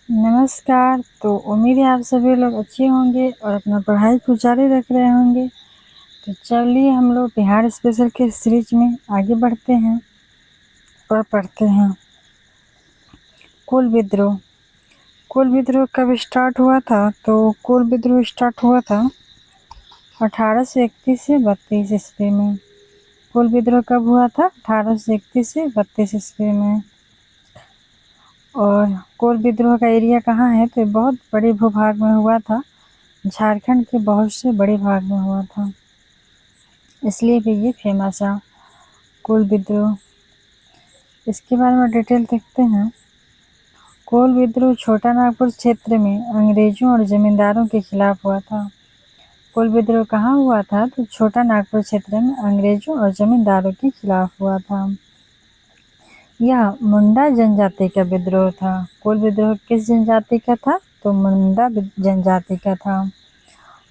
नमस्कार। तो उम्मीद है आप सभी लोग अच्छे होंगे और अपना पढ़ाई को जारी रख रहे होंगे। तो चलिए हम लोग बिहार स्पेशल के सीरीज में आगे बढ़ते हैं और पढ़ते हैं। कोल विद्रोह। कोल विद्रोह कब स्टार्ट हुआ था? तो कोल विद्रोह स्टार्ट हुआ था 1831 से 32 ईस्वी में। कोल विद्रोह कब हुआ था? 1831 से 32 ईस्वी में। और कोल विद्रोह का एरिया कहाँ है? तो बहुत बड़े भूभाग में हुआ था, झारखंड के बहुत से बड़े भाग में हुआ था, इसलिए भी ये फेमस है कोल विद्रोह। इसके बारे में डिटेल देखते हैं। कोल विद्रोह छोटा नागपुर क्षेत्र में अंग्रेजों और जमींदारों के खिलाफ हुआ था। कोल विद्रोह कहाँ हुआ था? तो छोटा नागपुर क्षेत्र में अंग्रेजों और जमींदारों के खिलाफ हुआ था। यह मुंडा जनजाति का विद्रोह था। कोल विद्रोह किस जनजाति का था? तो मुंडा जनजाति का था।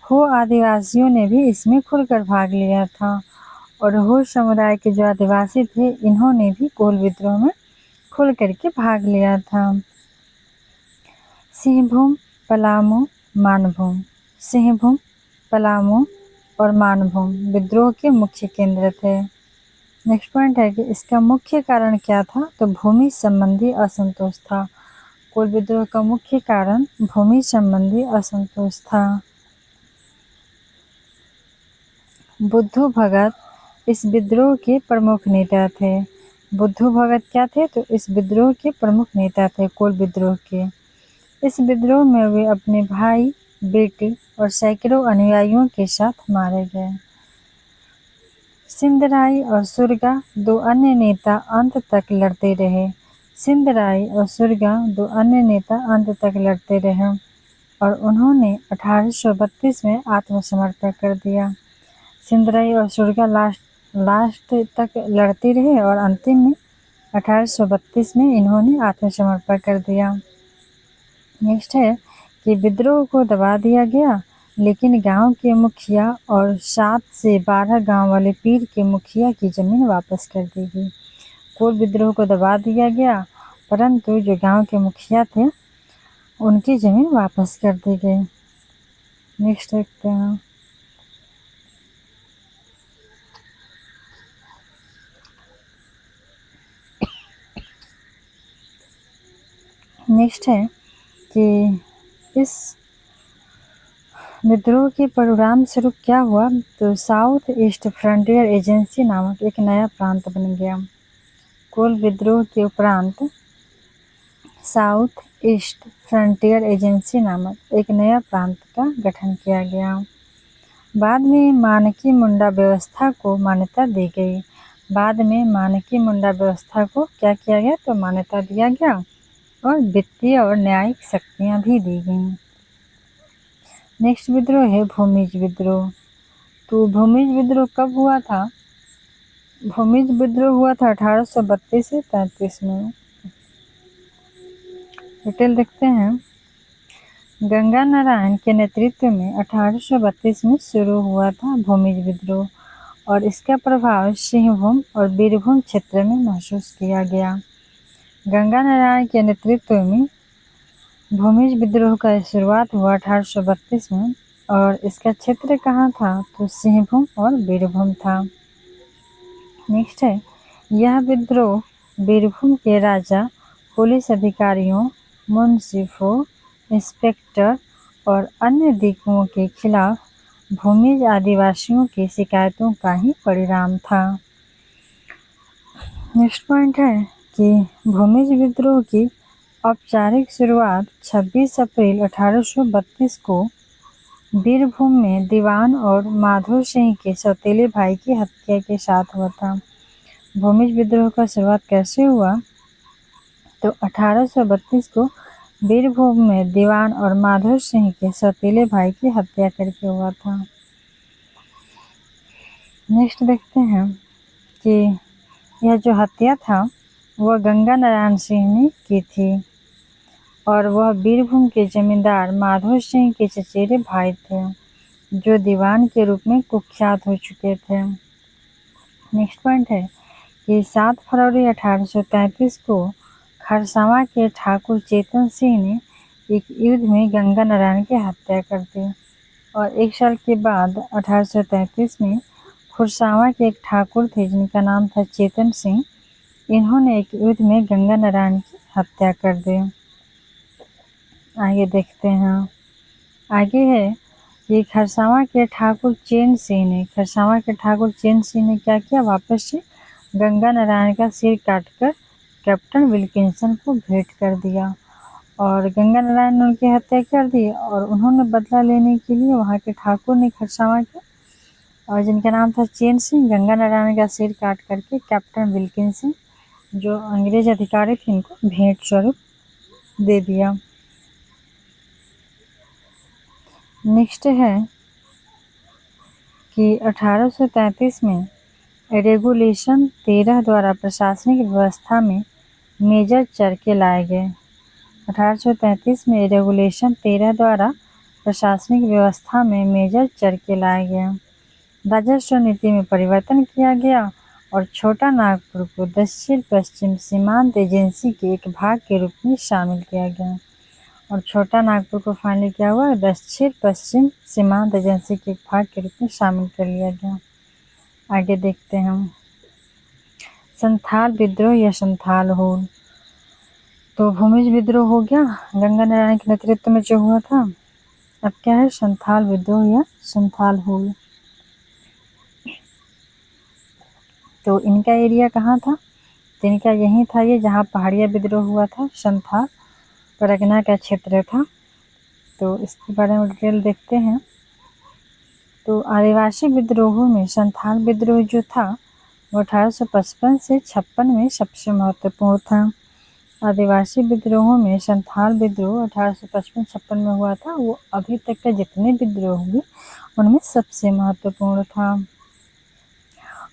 हो आदिवासियों ने भी इसमें खुलकर भाग लिया था और हो समुदाय के जो आदिवासी थे, इन्होंने भी कोल विद्रोह में खुल करके भाग लिया था। सिंहभूम, पलामू, मानभूम। सिंहभूम, पलामू और मानभूम विद्रोह के मुख्य केंद्र थे। नेक्स्ट पॉइंट है कि इसका मुख्य कारण क्या था? तो भूमि संबंधी असंतोष था। कोल विद्रोह का मुख्य कारण भूमि संबंधी असंतोष था। बुद्धू भगत इस विद्रोह के प्रमुख नेता थे। बुद्धू भगत क्या थे? तो इस विद्रोह के प्रमुख नेता थे कोल विद्रोह के। इस विद्रोह में वे अपने भाई, बेटे और सैकड़ों अनुयायियों के साथ मारे गए। सिंधराई और सुरगा दो अन्य नेता अंत तक लड़ते रहे। सिंधराई और सुरगा दो अन्य नेता अंत तक लड़ते रहे और उन्होंने 1832 में आत्मसमर्पण कर दिया। सिंधराई और सुरगा लास्ट तक लड़ते रहे और अंतिम में 1832 में इन्होंने आत्मसमर्पण कर दिया। नेक्स्ट है कि विद्रोह को दबा दिया गया, लेकिन गांव के मुखिया और 7 से 12 गांव वाले पीर के मुखिया की जमीन वापस कर दी गई। कोल विद्रोह को दबा दिया गया, परंतु जो गांव के मुखिया थे उनकी जमीन वापस कर दी गई। नेक्स्ट देखते हैं। नेक्स्ट है कि इस विद्रोह के परिणाम स्वरूप क्या हुआ? तो साउथ ईस्ट फ्रंटियर एजेंसी नामक एक नया प्रांत बन गया। कोल विद्रोह के उपरांत साउथ ईस्ट फ्रंटियर एजेंसी नामक एक नया प्रांत का गठन किया गया। बाद में मानकी मुंडा व्यवस्था को मान्यता दी गई। बाद में मानकी मुंडा व्यवस्था को क्या किया गया? तो मान्यता दिया गया और वित्तीय और न्यायिक शक्तियां भी दी गईं। नेक्स्ट विद्रोह है भूमिज विद्रोह। तो भूमिज विद्रोह कब हुआ था? भूमिज विद्रोह हुआ था 1832 से 33 में। डिटेल देखते हैं। गंगा नारायण के नेतृत्व में 1832 में शुरू हुआ था भूमिज विद्रोह और इसका प्रभाव सिंहभूम और बीरभूम क्षेत्र में महसूस किया गया। गंगा नारायण के नेतृत्व में भूमिज विद्रोह का शुरुआत हुआ 1832 में और इसका क्षेत्र कहाँ था? तो सिंहभूम और बीरभूम था। नेक्स्ट है, यह विद्रोह बीरभूम के राजा, पुलिस अधिकारियों, मुंसिफों, इंस्पेक्टर और अन्य दिग्गजों के खिलाफ भूमिज आदिवासियों की शिकायतों का ही परिणाम था। नेक्स्ट पॉइंट है कि भूमिज विद्रोह की औपचारिक शुरुआत 26 अप्रैल 1832 को बीरभूम में दीवान और माधो सिंह के सौतेले भाई की हत्या के साथ हुआ था। भूमिज विद्रोह का शुरुआत कैसे हुआ? तो 1832 को बीरभूम में दीवान और माधो सिंह के सौतेले भाई की हत्या करके हुआ था। नेक्स्ट देखते हैं कि यह जो हत्या था वह गंगा नारायण सिंह ने की थी और वह बीरभूम के जमींदार माधो सिंह के चचेरे भाई थे, जो दीवान के रूप में कुख्यात हो चुके थे। नेक्स्ट पॉइंट है कि 7 फरवरी 1833 को खरसावां के ठाकुर चेतन सिंह ने एक युद्ध में गंगा नारायण की हत्या कर दी। और 1 साल के बाद 1833 में खुरसावां के एक ठाकुर थे जिनका नाम था चेतन सिंह। इन्होंने एक युद्ध में गंगा नारायण की हत्या कर दी। आगे देखते हैं। आगे है कि खरसावां के ठाकुर चैन सिंह ने क्या किया, वापस से गंगा नारायण का सिर काटकर कैप्टन विल्किंसन को भेंट कर दिया। और गंगा नारायण ने उनकी हत्या कर दी और उन्होंने बदला लेने के लिए वहाँ के ठाकुर ने खरसावां के, और जिनका नाम था चैन सिंह, गंगा नारायण का सिर काट करके कैप्टन विल्किंसन जो अंग्रेज अधिकारी थे इनको भेंट स्वरूप दे दिया। नेक्स्ट है कि 1833 में रेगुलेशन 13 द्वारा प्रशासनिक व्यवस्था में मेजर चरखे लाए गए। 1833 में रेगुलेशन 13 द्वारा प्रशासनिक व्यवस्था में मेजर चरखे लाए गए। राजस्व नीति में परिवर्तन किया गया और छोटा नागपुर को दक्षिण पश्चिम सीमांत एजेंसी के एक भाग के रूप में शामिल किया गया। और छोटा नागपुर को फाइनली क्या हुआ, दक्षिण पश्चिम सीमांत एजेंसी के एक भाग के रूप में शामिल कर लिया गया। आगे देखते हैं हम। संथाल विद्रोह या संथाल हुल। तो भूमिज विद्रोह हो गया गंगा नारायण के नेतृत्व में जो हुआ था। अब क्या है, संथाल विद्रोह या संथाल हुल। तो इनका एरिया कहाँ था, तो इनका यही था ये जहाँ पहाड़िया विद्रोह हुआ था, संथाल परगना का क्षेत्र था। तो इसके बारे में डिटेल देखते हैं। तो आदिवासी विद्रोहों में संथाल विद्रोह जो था वो 1855 से 56 में सबसे महत्वपूर्ण था। आदिवासी विद्रोहों में संथाल विद्रोह 1855-56 में हुआ था, वो अभी तक के जितने विद्रोह हुए उनमें सबसे महत्वपूर्ण था।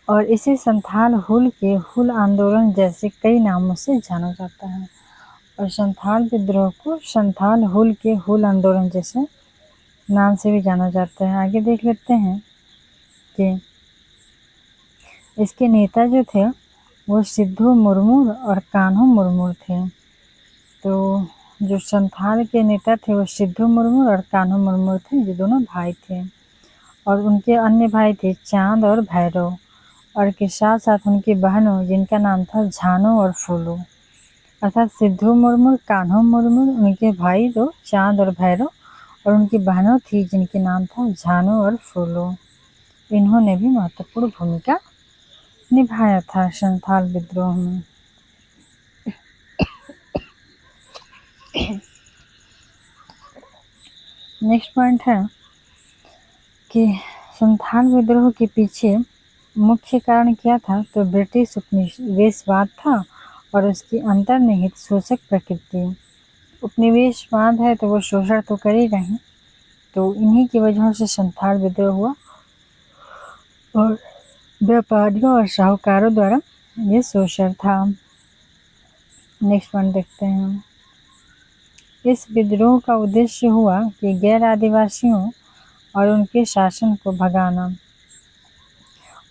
और इसे संथाल हुल के हुल आंदोलन जैसे कई नामों से जाना जाता है। और संथाल विद्रोह को संथाल हुल के हुल आंदोलन जैसे नाम से भी जाना जाता है। आगे देख लेते हैं कि इसके नेता जो थे वो सिद्धू मुर्मू और कान्हू मुर्मू थे। तो जो संथाल के नेता थे वो सिद्धू मुर्मू और कान्हू मुर्मू थे, जो दोनों भाई थे। और उनके अन्य भाई थे चांद और भैरव, और के साथ साथ उनकी बहनों जिनका नाम था झानो और फूलो। अर्थात सिद्धू मुर्मू, कान्हू मुर्मू, उनके भाई दो चांद और भैरव, और उनकी बहनों थी जिनके नाम था झानो और फूलो। इन्होंने भी महत्वपूर्ण भूमिका निभाया था संथाल विद्रोह में। नेक्स्ट पॉइंट है कि संथाल विद्रोह के पीछे मुख्य कारण क्या था, तो ब्रिटिश उपनिवेशवाद था और उसकी अंतर्निहित शोषक प्रकृति। उपनिवेशवाद है तो वो शोषण तो करेगा ही, तो इन्हीं की वजह से संथाल विद्रोह हुआ और व्यापारियों और साहूकारों द्वारा ये शोषण था। नेक्स्ट पॉइंट देखते हैं। इस विद्रोह का उद्देश्य हुआ कि गैर आदिवासियों और उनके शासन को भगाना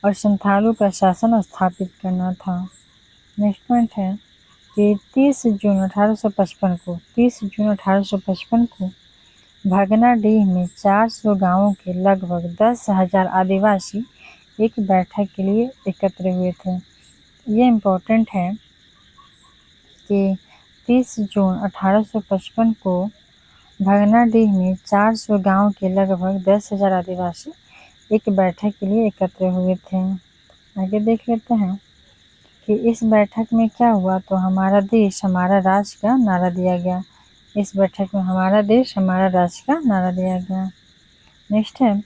और संथालों का शासन स्थापित करना था। नेक्स्ट पॉइंट है कि 30 जून 1855 को भगनाडीह में 400 गांवों के लगभग 10,000 आदिवासी एक बैठक के लिए एकत्र हुए थे। ये इम्पोर्टेंट है कि 30 जून 1855 को भगनाडीह में 400 गांव के लगभग 10,000 आदिवासी एक बैठक के लिए एकत्र हुए थे। आगे देख लेते हैं कि इस बैठक में क्या हुआ, तो हमारा देश हमारा राज्य का नारा दिया गया। इस बैठक में हमारा देश हमारा राज्य का नारा दिया गया। नेक्स्ट है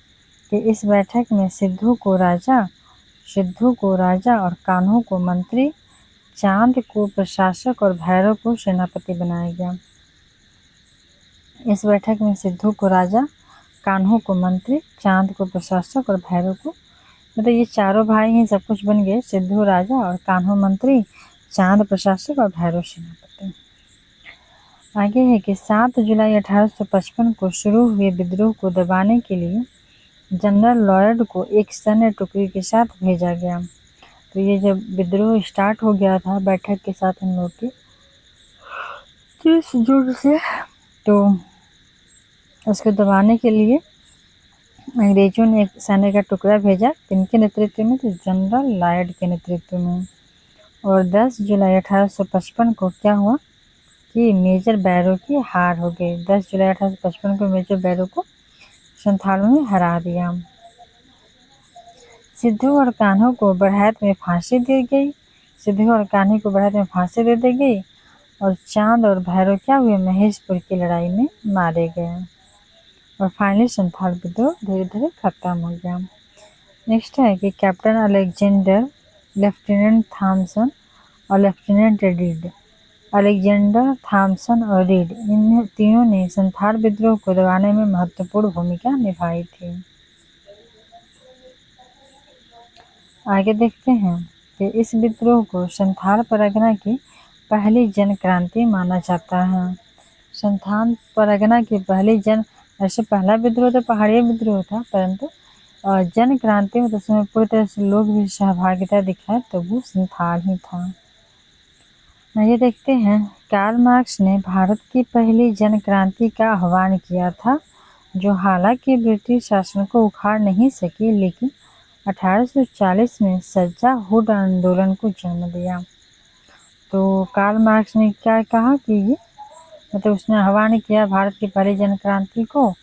कि इस बैठक में सिद्धू को राजा और कान्हू को मंत्री, चांद को प्रशासक और भैरव को सेनापति बनाया गया। इस बैठक में सिद्धू को राजा, कान्हू को मंत्री, चांद को प्रशासक और भैरव को, मतलब ये चारों भाई हैं, सब कुछ बन गए, सिद्धू राजा और कान्हू मंत्री, चांद प्रशासक और भैरव सेनापति। आगे है कि 7 जुलाई 1855 को शुरू हुए विद्रोह को दबाने के लिए जनरल लॉयड को एक सैन्य टुकड़ी के साथ भेजा गया। तो ये जब विद्रोह स्टार्ट हो गया था बैठक के साथ हम लोग के 30 जून से तो उसको दबाने के लिए अंग्रेजों ने एक सैन्य का टुकड़ा भेजा, किनके नेतृत्व में, तो जनरल लायड के नेतृत्व में। और 10 जुलाई 1855 को क्या हुआ कि मेजर बैरो की हार हो गई। 10 जुलाई 1855 को मेजर बैरो को संथालों ने हरा दिया। सिद्धू और कान्हो को बरहत में फांसी दी गई। सिद्धू और कान्हे को बरहत में फांसी दे दी गई और चांद और भैरव क्या हुए, महेशपुर की लड़ाई में मारे गए। और फाइनली संथाल विद्रोह धीरे धीरे खत्म हो गया। नेक्स्ट है कि कैप्टन अलेक्जेंडर, लेफ्टिनेंट थॉमसन और लेफ्टिनेंट रीड। अलेक्जेंडर, थॉमसन और रीड, इन तीनों ने संथाल विद्रोह को दबाने में महत्वपूर्ण भूमिका निभाई थी। आगे देखते हैं कि इस विद्रोह को संथाल परगना की पहली जन क्रांति माना जाता है। संथाल परगना की पहली जन, ऐसे पहला विद्रोह तो पहाड़ी विद्रोह था, परंतु जन क्रांति में तो उसमें पूरी तरह से लोग भी सहभागिता दिखाए तो वो संथाल ही था। ये देखते हैं, कार्ल मार्क्स ने भारत की पहली जन क्रांति का आह्वान किया था, जो हालांकि ब्रिटिश शासन को उखाड़ नहीं सकी, लेकिन 1840 में सज्जा हुड आंदोलन को जन्म दिया। तो कार्ल मार्क्स ने क्या कहा कि ये मतलब उसने आह्वान किया भारत की पहली जन क्रांति को,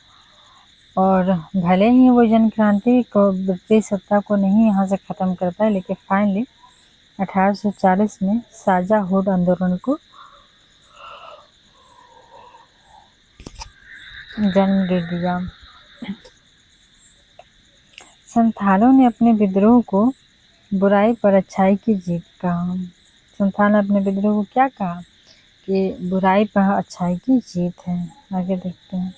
और भले ही वो जन क्रांति को ब्रिटिश सत्ता को नहीं यहाँ से ख़त्म कर पाए, लेकिन फाइनली 1840 में साजा हुड आंदोलन को जन्म दे दिया। संथालों ने अपने विद्रोह को बुराई पर अच्छाई की जीत कहा। संथाल ने अपने विद्रोह को क्या कहा कि बुराई पर अच्छाई की जीत है। आगे देखते हैं,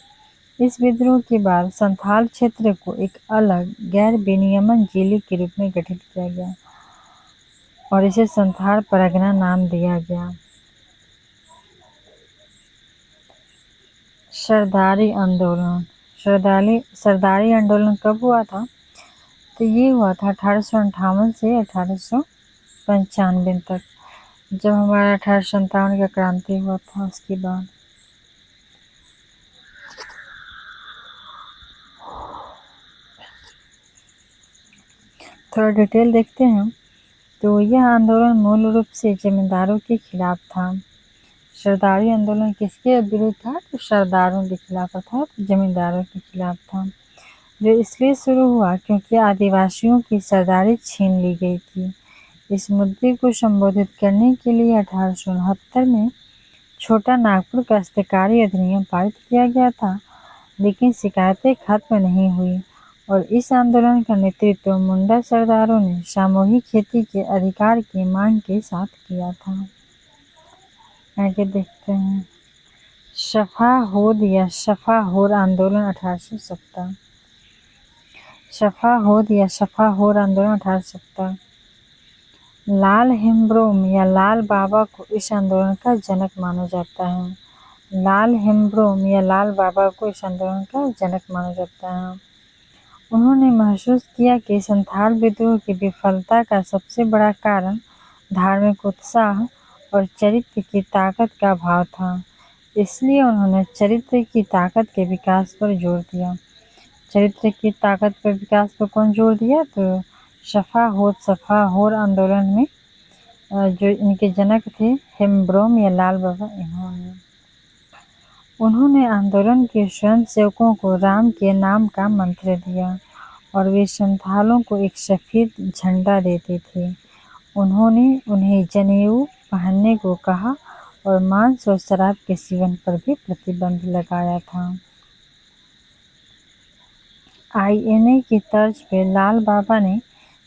इस विद्रोह के बाद संथाल क्षेत्र को एक अलग गैर विनियमन जिले के रूप में गठित किया गया और इसे संथाल परगना नाम दिया गया। सरदारी आंदोलन, सरदारी आंदोलन कब हुआ था, तो ये हुआ था 1858 से 1895 तक, जब हमारा 1857 का क्रांति हुआ था उसके बाद। थोड़ा डिटेल देखते हैं, तो यह आंदोलन मूल रूप से जमींदारों के खिलाफ था। सरदारी आंदोलन किसके विरुद्ध था, तो सरदारों के खिलाफ अर्थात जमींदारों के खिलाफ था, जो इसलिए शुरू हुआ क्योंकि आदिवासियों की सरदारी छीन ली गई थी। इस मुद्दे को संबोधित करने के लिए 1869 में छोटा नागपुर काश्तकारी अधिनियम पारित किया गया था, लेकिन शिकायतें खत्म नहीं हुई और इस आंदोलन का नेतृत्व मुंडा सरदारों ने सामूहिक खेती के अधिकार की मांग के साथ किया था। आगे देखते हैं, सफा होद या सफा होर आंदोलन 1870। सफा होद या सफा होर आंदोलन 1870। लाल हेम्ब्रोम या लाल बाबा को इस आंदोलन का जनक माना जाता है। लाल हेम्ब्रोम या लाल बाबा को इस आंदोलन का जनक माना जाता है। उन्होंने महसूस किया कि संथाल विद्रोह की विफलता का सबसे बड़ा कारण धार्मिक उत्साह और चरित्र की ताकत का अभाव था, इसलिए उन्होंने चरित्र की ताकत के विकास पर जोर दिया। चरित्र की ताकत पर विकास पर कौन जोर दिया, तो सफा होर आंदोलन में जो इनके जनक थे हेम्ब्रोम या लाल बाबा, उन्होंने आंदोलन के स्वयं सेवकों को राम के नाम का मंत्र दिया और वे संथालों को एक सफ़ेद झंडा देते थे। उन्होंने उन्हें जनेऊ पहनने को कहा और मांस और शराब के सेवन पर भी प्रतिबंध लगाया था। INA की तर्ज पर लाल बाबा ने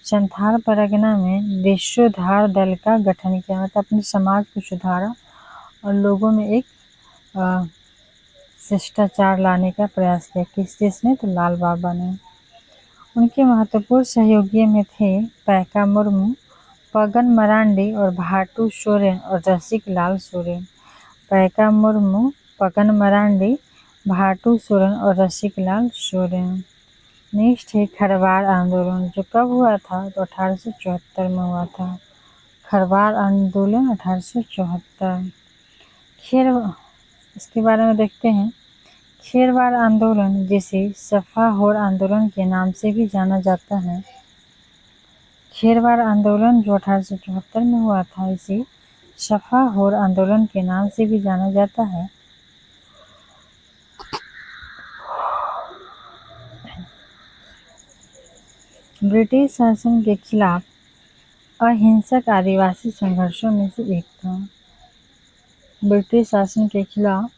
संथाल परगना में देशोद्धार दल का गठन किया, मतलब अपने समाज को सुधारा और लोगों में एक शिष्टाचार लाने का प्रयास किया। किस जिसने, तो लाल बाबा ने। उनके महत्वपूर्ण सहयोगियों में थे पैका मुर्मू, पगन मरांडी और भाटू सोरेन और रसिक लाल सोरेन। पैका मुर्मू, पगन मरांडी, भाटू सोरेन और रसिक लाल सोरेन। नेक्स्ट है खरवार आंदोलन, जो कब हुआ था, तो 1874 में हुआ था। खरवार आंदोलन 1874। इसके बारे में देखते हैं। खेरवार आंदोलन, जिसे सफाहोर आंदोलन के नाम से भी जाना जाता है, खेरवार आंदोलन जो 1874 में हुआ था, इसे सफाहोर आंदोलन के नाम से भी जाना जाता है। ब्रिटिश शासन के खिलाफ अहिंसक आदिवासी संघर्षों में से एक था। ब्रिटिश शासन के खिलाफ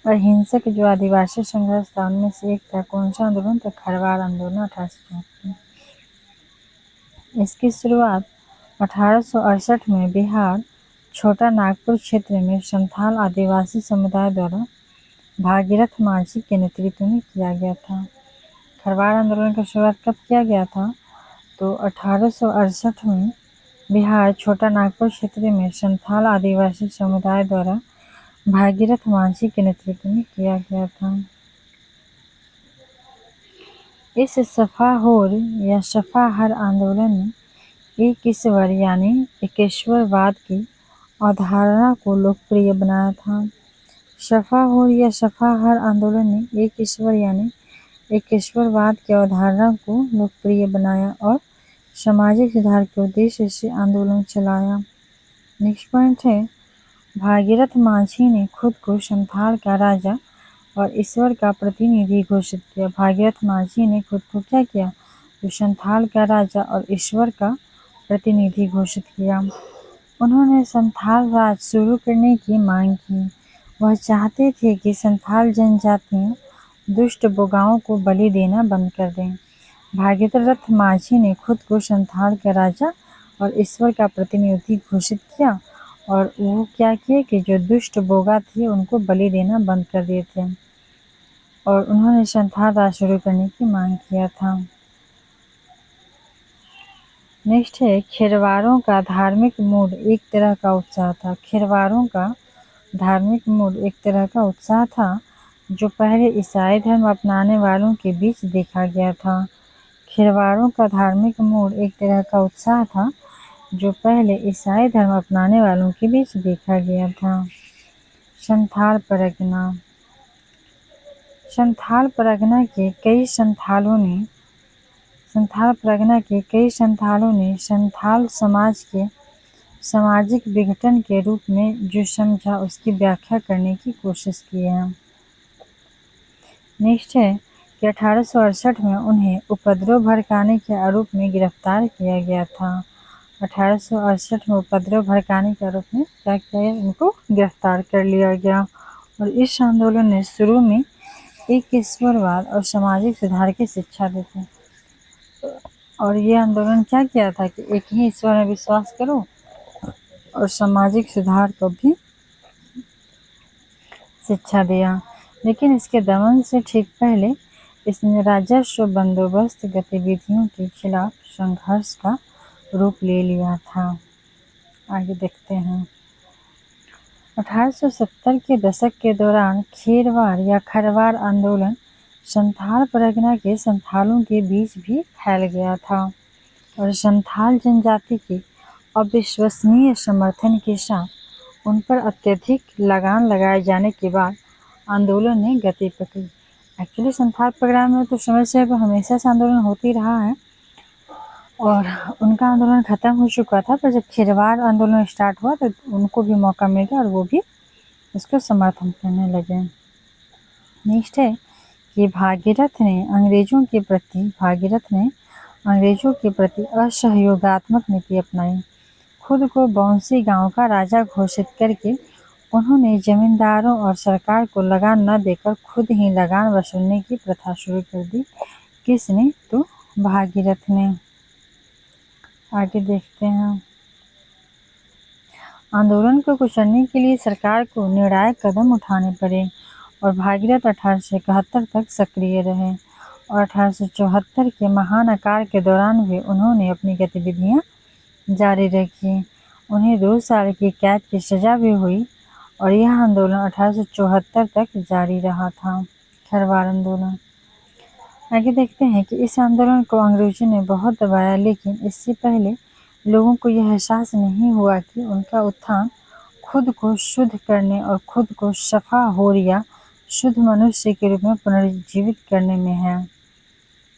अहिंसक जो आदिवासी संघर्ष था उनमें से एक था कौन सा आंदोलन? तो खरवार आंदोलन 1874। इसकी शुरुआत 1868 में बिहार छोटा नागपुर क्षेत्र में संथाल आदिवासी समुदाय द्वारा भागीरथ माझी के नेतृत्व में किया गया था। खरवार आंदोलन की शुरुआत कब किया गया था? तो 1868 में बिहार छोटा नागपुर क्षेत्र में संथाल आदिवासी समुदाय द्वारा भागीरथ माझी के नेतृत्व में किया गया था। इस सफाहोर या सफाहर आंदोलन ने एक ईश्वर यानी एकेश्वरवाद की अवधारणा को लोकप्रिय बनाया था। सफाहोर या सफाहर आंदोलन ने एक ईश्वर यानी एकेश्वरवाद की अवधारणा को लोकप्रिय बनाया और सामाजिक सुधार के उद्देश्य से आंदोलन चलाया। नेक्स्ट पॉइंट है, भागीरथ माझी ने खुद को संथाल का राजा और ईश्वर का प्रतिनिधि घोषित किया। भागीरथ माझी ने खुद को क्या किया? तो संथाल का राजा और ईश्वर का प्रतिनिधि घोषित किया। उन्होंने संथाल राज शुरू करने की मांग की। वह चाहते थे कि संथाल जनजातियां दुष्ट बोगाओं को बलि देना बंद कर दें। भागीरथ माझी ने खुद को संथाल का राजा और ईश्वर का प्रतिनिधि घोषित किया और वो क्या किए कि जो दुष्ट बोगा थे उनको बलि देना बंद कर दिए थे और उन्होंने संथाल राज शुरू करने की मांग किया था। नेक्स्ट है, खेरवारों का धार्मिक मूड एक तरह का उत्साह था। खेरवारों का धार्मिक मूड एक तरह का उत्साह था जो पहले ईसाई धर्म अपनाने वालों के बीच देखा गया था। खेरवारों का धार्मिक मूड एक तरह का उत्साह था जो पहले ईसाई धर्म अपनाने वालों के बीच देखा गया था। संथाल परगना। संथाल परगना के कई संथालों ने संथाल समाज के सामाजिक विघटन के रूप में जो समझा उसकी व्याख्या करने की कोशिश की है। नेक्स्ट है कि 1868 में उन्हें उपद्रव भड़काने के आरोप में गिरफ्तार किया गया था। 1868 में उपद्रव भड़काने के आरोप में क्या किया गया? उनको गिरफ्तार कर लिया गया और इस आंदोलन ने शुरू में एक ईश्वरवाद और सामाजिक सुधार की शिक्षा दी थी। और ये आंदोलन क्या किया था कि एक ही ईश्वर में विश्वास करो और सामाजिक सुधार को भी शिक्षा दिया। लेकिन इसके दमन से ठीक पहले इसने राजस्व बंदोबस्त गतिविधियों के खिलाफ संघर्ष का रूप ले लिया था। आगे देखते हैं। 1870 के दशक के दौरान खेरवार या खरवार आंदोलन संथाल परगना के संथालों के बीच भी फैल गया था और संथाल जनजाति के अविश्वसनीय समर्थन के साथ उन पर अत्यधिक लगान लगाए जाने के बाद आंदोलन ने गति पकड़ी। एक्चुअली संथाल परगना में तो समय से हमेशा से आंदोलन होती रहा है और उनका आंदोलन खत्म हो चुका था, पर जब खेरवार आंदोलन स्टार्ट हुआ तो उनको भी मौका मिल गया और वो भी इसको समर्थन करने लगे। नेक्स्ट है कि भागीरथ ने अंग्रेजों के प्रति असहयोगात्मक नीति अपनाई। खुद को बौंसी गांव का राजा घोषित करके उन्होंने जमींदारों और सरकार को लगान न देकर खुद ही लगान वसूलने की प्रथा शुरू कर दी। किसने? तो भागीरथ ने। आगे देखते हैं। आंदोलन को कुचलने के लिए सरकार को निर्णायक कदम उठाने पड़े और भागीरथ 1871 तक सक्रिय रहे और 1874 के महान अकाल के दौरान भी उन्होंने अपनी गतिविधियां जारी रखी। उन्हें 2 साल की कैद की सजा भी हुई और यह आंदोलन 1874 तक जारी रहा था। खरवार आंदोलन। आगे देखते हैं कि इस आंदोलन को अंग्रेजों ने बहुत दबाया, लेकिन इससे पहले लोगों को यह एहसास नहीं हुआ कि उनका उत्थान खुद को शुद्ध करने और खुद को सफा होर या शुद्ध मनुष्य के रूप में पुनर्जीवित करने में है।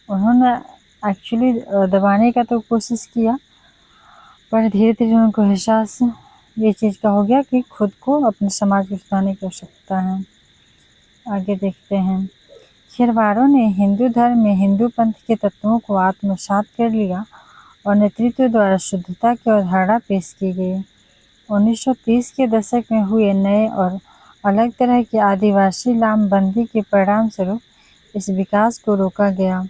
उन्होंने एक्चुअली दबाने का तो कोशिश किया, पर धीरे धीरे उनको एहसास ये चीज़ का हो गया कि खुद को अपने समाज को सुधारने की आवश्यकता है। आगे देखते हैं। खेरवारों ने हिंदू धर्म में हिंदू पंथ के तत्वों को आत्मसात कर लिया और नेतृत्व द्वारा शुद्धता की अवधारणा पेश की गई। 1930 के दशक में हुए नए और अलग तरह के आदिवासी लामबंदी के परिणाम स्वरूप इस विकास को रोका गया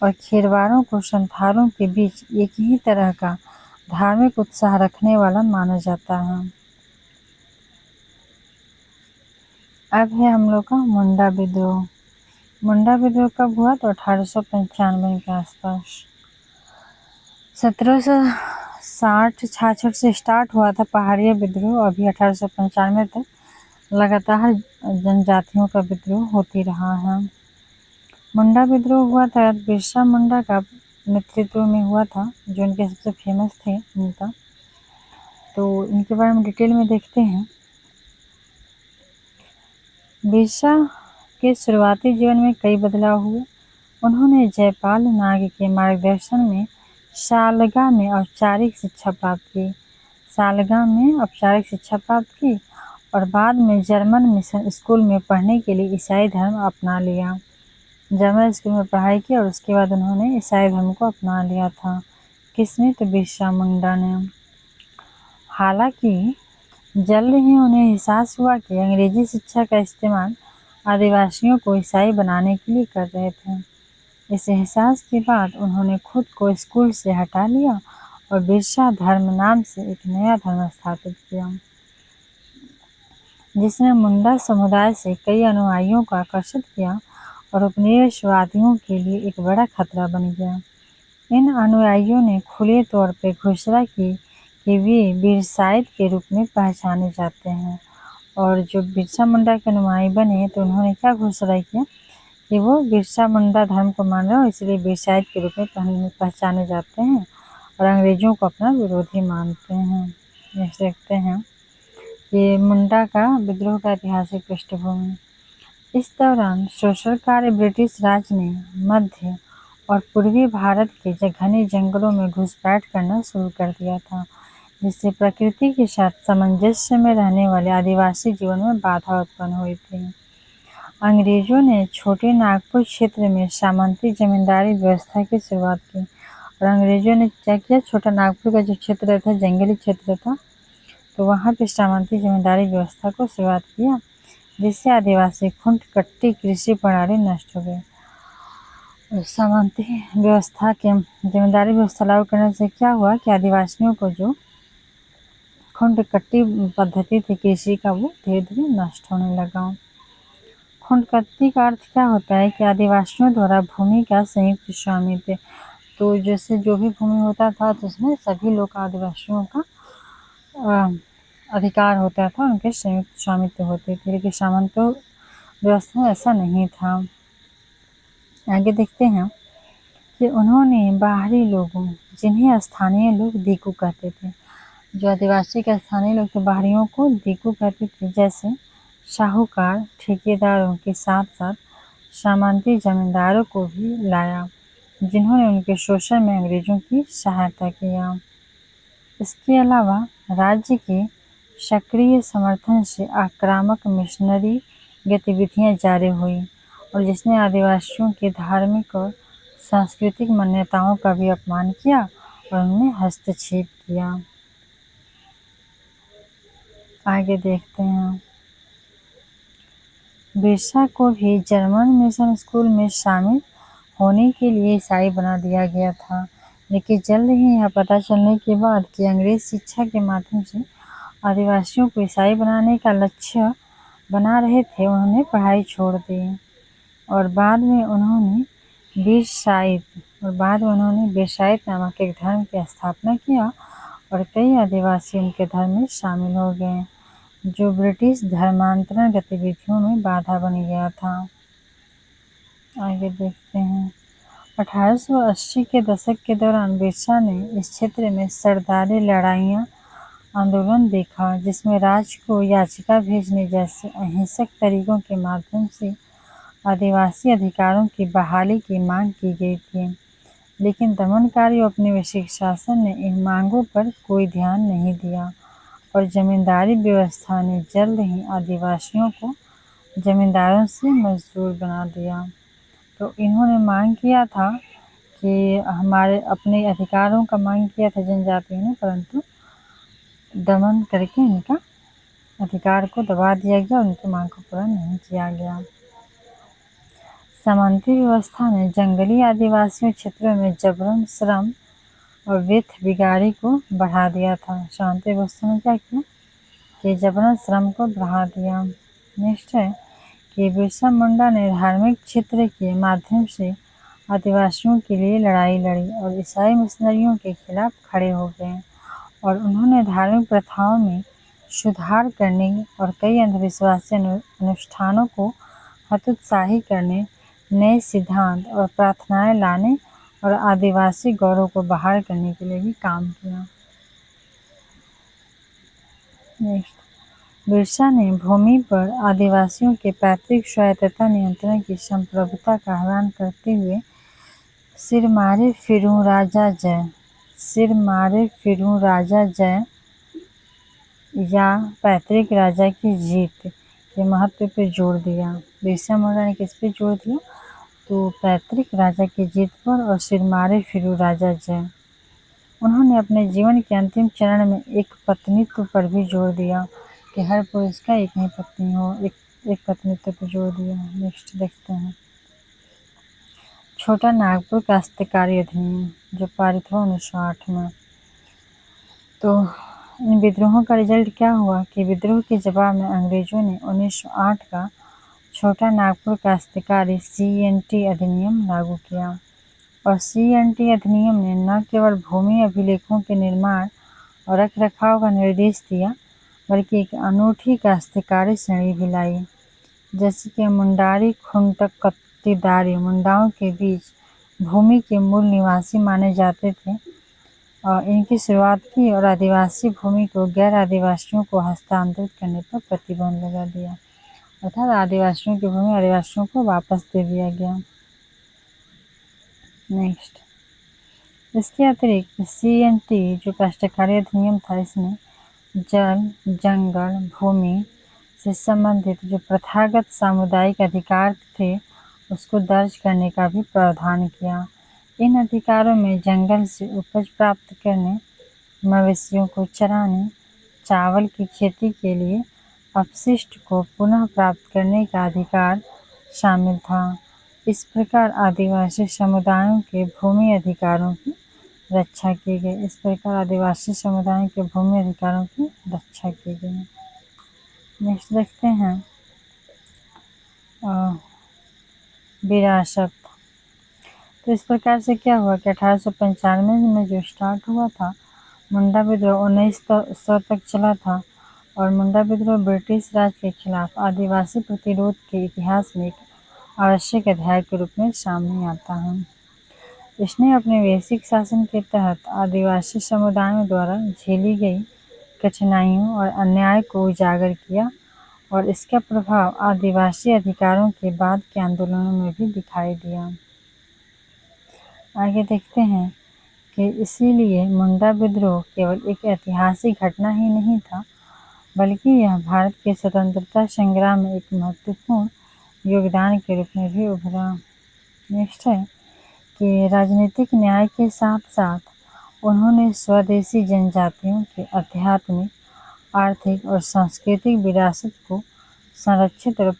और खेरवारों को संथालों के बीच एक ही तरह का धार्मिक उत्साह रखने वाला माना जाता है। अब है हम लोग का मुंडा विद्रोह। मुंडा विद्रोह कब हुआ? तो 1895 के आसपास। 1760-66 से स्टार्ट हुआ था पहाड़िया विद्रोह। अभी 1895 तक लगातार जनजातियों का विद्रोह होती रहा है। मुंडा विद्रोह हुआ था बिरसा मुंडा का नेतृत्व में हुआ था, जो इनके सबसे फेमस थे नेता। तो इनके बारे में डिटेल में देखते हैं। बिरसा के शुरुआती जीवन में कई बदलाव हुए। उन्होंने जयपाल नाग के मार्गदर्शन में सालगा में औपचारिक शिक्षा प्राप्त की और बाद में जर्मन मिशन स्कूल में पढ़ने के लिए ईसाई धर्म अपना लिया। जर्मन स्कूल में पढ़ाई की और उसके बाद उन्होंने ईसाई धर्म को अपना लिया था। किसने? तो बिरसा मुंडा ने। हालांकि जल्द ही उन्हें एहसास हुआ कि अंग्रेजी शिक्षा का इस्तेमाल आदिवासियों को ईसाई बनाने के लिए कर रहे थे। इस एहसास के बाद उन्होंने खुद को स्कूल से हटा लिया और बिरसा धर्म नाम से एक नया धर्म स्थापित किया, जिसने मुंडा समुदाय से कई अनुयायियों को आकर्षित किया और उपनिवेशवादियों के लिए एक बड़ा खतरा बन गया। इन अनुयायियों ने खुले तौर पर घोषणा की कि वे बिरसाइट के रूप में पहचाने जाते हैं, और जो बिरसा मुंडा के अनुयायी बने तो उन्होंने क्या घोषणा किया कि वो बिरसा मुंडा धर्म को मान रहे हो, इसलिए बिरसाइट के रूप में पहचाने जाते हैं और अंग्रेजों को अपना विरोधी मानते हैं। देख सकते हैं कि मुंडा का विद्रोह का ऐतिहासिक पृष्ठभूमि। इस दौरान शोषण कार्य ब्रिटिश राज ने मध्य और पूर्वी भारत के घने जंगलों में घुसपैठ करना शुरू कर दिया था, जिससे प्रकृति के साथ सामंजस्य में रहने वाले आदिवासी जीवन में बाधा उत्पन्न हुई थी। अंग्रेजों ने छोटे नागपुर क्षेत्र में सामंती जमींदारी व्यवस्था की शुरुआत की और अंग्रेजों ने क्या किया, छोटा नागपुर का जो क्षेत्र था, जंगली क्षेत्र था, तो वहाँ पे सामंती जमींदारी व्यवस्था को शुरुआत किया, जिससे आदिवासी खुंट कट्टी कृषि प्रणाली नष्ट हो गई। सामंती व्यवस्था के जमींदारी व्यवस्था लागू करने से क्या हुआ कि आदिवासियों को जो खुंट कट्टी पद्धति थी कृषि का, वो धीरे धीरे नष्ट होने लगा। खुंट कट्टी का अर्थ क्या होता है कि आदिवासियों द्वारा भूमि का संयुक्त स्वामित्व। तो जैसे जो भी भूमि होता था तो उसमें सभी लोग आदिवासियों का अधिकार होता था, उनके संयुक्त स्वामित्व होते थे, लेकिन सामंत व्यवस्था में ऐसा नहीं था। आगे देखते हैं कि उन्होंने बाहरी लोगों, जिन्हें स्थानीय लोग दीकू कहते थे, जो आदिवासी के स्थानीय लोग थे बाहरियों को दीकू कहते थे, जैसे साहूकार ठेकेदारों के साथ साथ सामंती जमींदारों को भी लाया, जिन्होंने उनके शोषण में अंग्रेजों की सहायता किया। इसके अलावा राज्य के सक्रिय समर्थन से आक्रामक मिशनरी गतिविधियां जारी हुई और जिसने आदिवासियों के धार्मिक और सांस्कृतिक मान्यताओं का भी अपमान किया और उनमें हस्तक्षेप किया। आगे देखते हैं। बिरसा को भी जर्मन मिशन स्कूल में शामिल होने के लिए ईसाई बना दिया गया था, लेकिन जल्द ही यह पता चलने के बाद कि अंग्रेज शिक्षा के माध्यम से आदिवासियों को ईसाई बनाने का लक्ष्य बना रहे थे, उन्होंने पढ़ाई छोड़ दी और बाद में उन्होंने बिरसाइट नामक एक धर्म की स्थापना किया और कई आदिवासी उनके धर्म में शामिल हो गए, जो ब्रिटिश धर्मांतरण गतिविधियों में बाधा बन गया था। आगे देखते हैं। 1880 के दशक के दौरान बिरसा ने इस क्षेत्र में सरदारी लड़ाइयाँ आंदोलन देखा, जिसमें राज्य को याचिका भेजने जैसे अहिंसक तरीकों के माध्यम से आदिवासी अधिकारों की बहाली की मांग की गई थी। लेकिन दमनकारी औपनिवेशिक शासन ने इन मांगों पर कोई ध्यान नहीं दिया और जमींदारी व्यवस्था ने जल्द ही आदिवासियों को जमींदारों से मजदूर बना दिया। तो इन्होंने मांग किया था कि हमारे अपने अधिकारों का मांग किया था जनजातियों ने, परंतु दमन करके इनका अधिकार को दबा दिया गया और उनकी मांग को पूरा नहीं किया गया। सामंती व्यवस्था ने जंगली आदिवासियों क्षेत्रों में जबरन श्रम और वित्त बिगाड़ी को बढ़ा दिया था। सामंती व्यवस्था ने क्या किया कि जबरन श्रम को बढ़ा दिया। नेक्स्ट है कि बिरसा मुंडा ने धार्मिक क्षेत्र के माध्यम से आदिवासियों के लिए लड़ाई लड़ी और ईसाई मिशनरियों के खिलाफ खड़े हो गए और उन्होंने धार्मिक प्रथाओं में सुधार करने और कई अंधविश्वासी अनुष्ठानों को हतोत्साही करने, नए सिद्धांत और प्रार्थनाएं लाने और आदिवासी गौरव को बहाल करने के लिए भी काम किया। नेक्स्ट, बिरसा ने भूमि पर आदिवासियों के पैतृक स्वायत्तता नियंत्रण की संप्रभुता का आह्वान करते हुए सिर मारे फिरूं राजा जय, सिर मारे फिरूं राजा जय या पैतृक राजा की जीत के महत्व पर जोर दिया। बिरसा मुंडा ने किस पे जोर दिया? तो पैतृक राजा की जीत पर और सिर मारे फिरूं राजा जय। उन्होंने अपने जीवन के अंतिम चरण में एक पत्नीत्व पर भी जोर दिया कि हर पुरुष का एक ही पत्नी हो, एक पत्नीत्व पर जोर दिया। नेक्स्ट देखते हैं, छोटा नागपुर काश्तकारी अधिनियम जो पारित हुआ 1908 में। तो इन विद्रोहों का रिजल्ट क्या हुआ कि विद्रोह के जवाब में अंग्रेजों ने 1908 का छोटा नागपुर काश्तकारी CNT अधिनियम लागू किया और CNT अधिनियम ने न केवल भूमि अभिलेखों के निर्माण और रख रखाव का निर्देश दिया, बल्कि एक अनूठी काश्तकारी श्रेणी भी लाई, जैसे कि मुंडारी खुंटकत्तीदारी मुंडाओं के बीच भूमि के मूल निवासी माने जाते थे और इनकी शुरुआत की और आदिवासी भूमि को गैर आदिवासियों को हस्तांतरित करने पर प्रतिबंध लगा दिया, अर्थात आदिवासियों की भूमि आदिवासियों को वापस दे दिया गया। नेक्स्ट, इसके अतिरिक्त CNT जो काश्तकारी अधिनियम था, इसने जल, जंगल, भूमि से संबंधित जो प्रथागत सामुदायिक अधिकार थे उसको दर्ज करने का भी प्रावधान किया। इन अधिकारों में जंगल से उपज प्राप्त करने, मवेशियों को चराने, चावल की खेती के लिए अपशिष्ट को पुनः प्राप्त करने का अधिकार शामिल था। इस प्रकार आदिवासी समुदायों के भूमि अधिकारों की रक्षा की गई। इस प्रकार आदिवासी समुदायों के भूमि अधिकारों की रक्षा की गई। नेक्स्ट देखते हैं विरासत। तो इस प्रकार से क्या हुआ कि 1895 में जो स्टार्ट हुआ था मुंडा विद्रोह 1900 तक चला था और मुंडा विद्रोह ब्रिटिश राज के खिलाफ आदिवासी प्रतिरोध के इतिहास में एक आवश्यक अध्याय के रूप में सामने आता है। इसने अपने वैश्विक शासन के तहत आदिवासी समुदायों द्वारा झेली गई कठिनाइयों और अन्याय को उजागर किया और इसका प्रभाव आदिवासी अधिकारों के बाद के आंदोलनों में भी दिखाई दिया। आगे देखते हैं कि इसीलिए मुंडा विद्रोह केवल एक ऐतिहासिक घटना ही नहीं था, बल्कि यह भारत के स्वतंत्रता संग्राम में एक महत्वपूर्ण योगदान के रूप में भी उभरा। नेक्स्ट है कि राजनीतिक न्याय के साथ साथ उन्होंने स्वदेशी जनजातियों के आध्यात्मिक, आर्थिक और सांस्कृतिक विरासत को संरक्षित और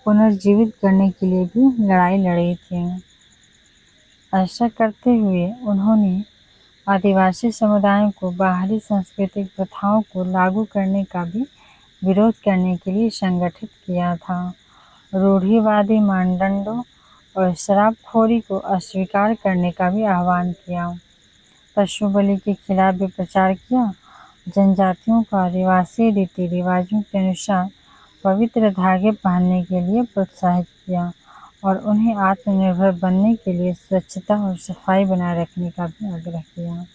पुनर्जीवित करने के लिए भी लड़ाई लड़ी थी। ऐसा करते हुए उन्होंने आदिवासी समुदायों को बाहरी सांस्कृतिक प्रथाओं को लागू करने का भी विरोध करने के लिए संगठित किया था। रूढ़िवादी मानदंडों और शराबखोरी को अस्वीकार करने का भी आह्वान किया। पशु बलि के खिलाफ भी प्रचार किया। जनजातियों को आदिवासी रीति रिवाजों के अनुसार पवित्र धागे पहनने के लिए प्रोत्साहित किया और उन्हें आत्मनिर्भर बनने के लिए स्वच्छता और सफाई बनाए रखने का भी आग्रह किया।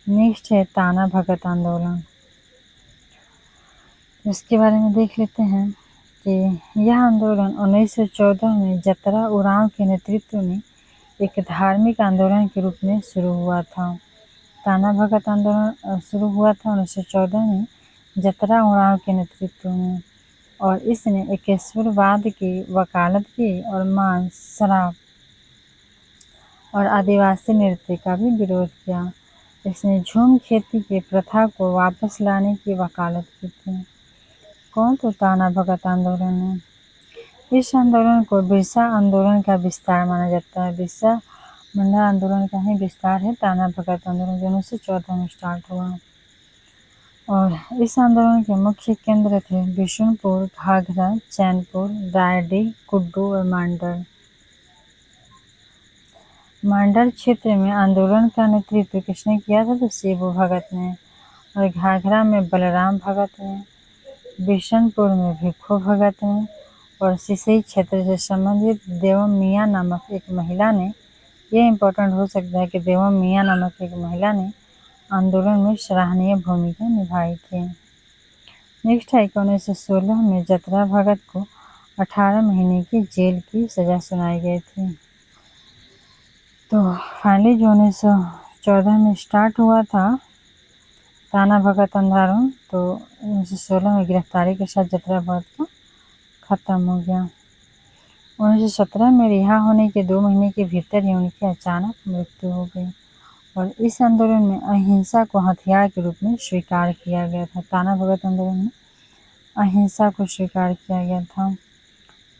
नेक्स्ट है ताना भगत आंदोलन। इसके बारे में देख लेते हैं कि यह आंदोलन 1914 में जतरा उरांव के नेतृत्व में एक धार्मिक आंदोलन के रूप में शुरू हुआ था। ताना भगत आंदोलन शुरू हुआ था 1914 में जतरा उरांव के नेतृत्व में, और इसने एकेश्वरवाद की वकालत की और मांस, शराब और आदिवासी नृत्य का भी विरोध किया। इसने झूम खेती की प्रथा को वापस लाने की वकालत की थी। कौन? तो ताना भगत आंदोलन है। इस आंदोलन को बिरसा आंदोलन का विस्तार माना जाता है। बिरसा मुंडा आंदोलन का ही विस्तार है ताना भगत आंदोलन, जो 1914 में स्टार्ट हुआ। और इस आंदोलन के मुख्य केंद्र थे बिशुनपुर, घाघरा, चैनपुर, रायडीह, कुड्डू और मांडर। मांडर क्षेत्र में आंदोलन का नेतृत्व किसने किया था? तो सेबू भगत ने। और घाघरा में बलराम भगत ने, बिशनपुर में भिक्खू भगत ने, और सिसई क्षेत्र से संबंधित देवम मियाँ नामक एक महिला ने, यह इम्पोर्टेंट हो सकता है कि देवम मियाँ नामक एक महिला ने आंदोलन में सराहनीय भूमिका निभाई थी। नेक्स्ट है कि 1916 में जतरा भगत को 18 महीने की जेल की सजा सुनाई गई थी। तो फाइनली जो 1914 में स्टार्ट हुआ था ताना भगत आंदोलन, तो 1916 में गिरफ्तारी के साथ जतरा भगत का खत्म हो गया। 1917 में रिहा होने के 2 महीने के भीतर ही उनकी अचानक मृत्यु हो गई। और इस आंदोलन में अहिंसा को हथियार के रूप में स्वीकार किया गया था। ताना भगत आंदोलन में अहिंसा को स्वीकार किया गया था।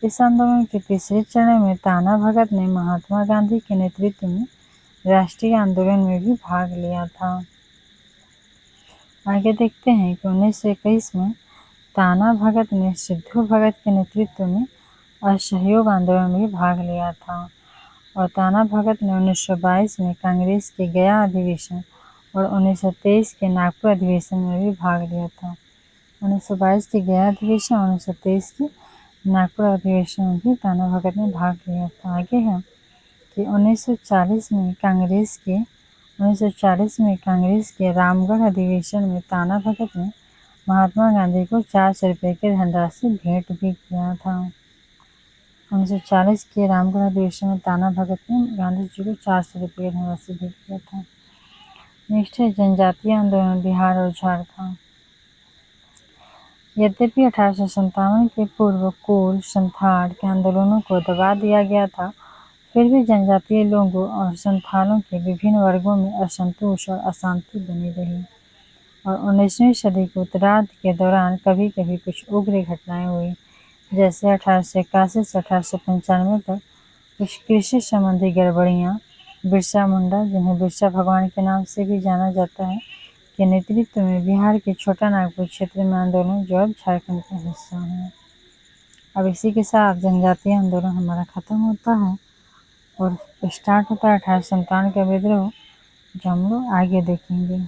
इस आंदोलन के तीसरे चरण में ताना भगत ने महात्मा गांधी के नेतृत्व में राष्ट्रीय आंदोलन में भी भाग लिया था। आगे देखते हैं कि 1921 में ताना भगत ने सिद्धू भगत के नेतृत्व में असहयोग आंदोलन में भी भाग लिया था। और ताना भगत ने 1922 में कांग्रेस के गया अधिवेशन और 1923 के नागपुर अधिवेशन में भी भाग लिया था। 1922 के गया अधिवेशन और 1923 के नागपुर अधिवेशन में भी ताना भगत ने भाग लिया था। आगे है कि 1940 में कांग्रेस के रामगढ़ अधिवेशन में ताना भगत ने महात्मा गांधी को 400 रुपये की धनराशि भेंट भी किया था। 1940 के रामगढ़ अधिवेशन में ताना भगत ने गांधी जी को 400 रुपये की धनराशि भेंट किया था। नेक्स्ट है जनजातीय आंदोलन बिहार और झारखंड। यद्यपि 1857 के पूर्व कोल, संथाल के आंदोलनों को दबा दिया गया था, फिर भी जनजातीय लोगों और संथालों के विभिन्न वर्गों में असंतोष और अशांति बनी रही। और 19वीं सदी के उत्तरार्ध के दौरान कभी कभी कुछ उग्र घटनाएं हुई, जैसे 1881 से 1895 तक कुछ कृषि संबंधी गड़बड़ियाँ। बिरसा मुंडा, जिन्हें बिरसा भगवान के नाम से भी जाना जाता है, के नेतृत्व में बिहार के छोटा नागपुर क्षेत्र में आंदोलन जो अब झारखंड का हिस्सा है। अब इसी के साथ जनजातीय आंदोलन हमारा खत्म होता है और स्टार्ट होता है 1857 का विद्रोह, जो हम लोग आगे देखेंगे।